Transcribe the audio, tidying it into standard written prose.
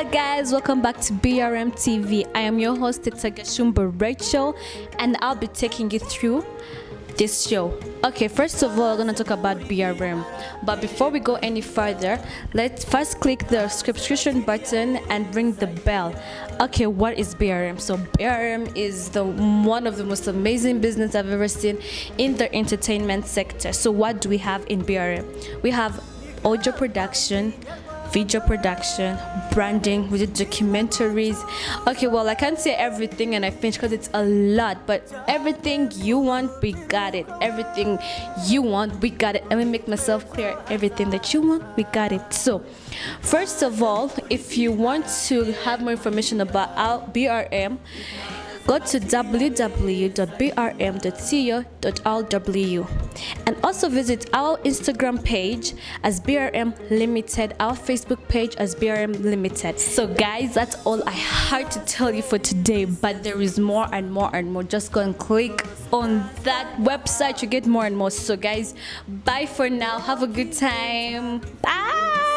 Hello guys, welcome back to BRM TV. I am your host, it's Rachel, and I'll be taking you through this show. Okay, first of all, we're gonna talk about BRM. But before we go any further, let's first click the subscription button and ring the bell. Okay, what is BRM? So BRM is one of the most amazing business I've ever seen in the entertainment sector. So what do we have in BRM? We have audio production, video production, branding, we did documentaries. Okay, well, I can't say everything and I finished because it's a lot, but everything you want, we got it. Everything you want, we got it. Let me make myself clear. Everything that you want, we got it. So, first of all, if you want to have more information about our BRM, go to www.brm.co.rw and also visit our Instagram page as BRM Limited, our Facebook page as BRM Limited. So guys, that's all I had to tell you for today, but there is more and more and more. Just go and click on that website, you get more and more. So guys, bye for now. Have a good time. Bye.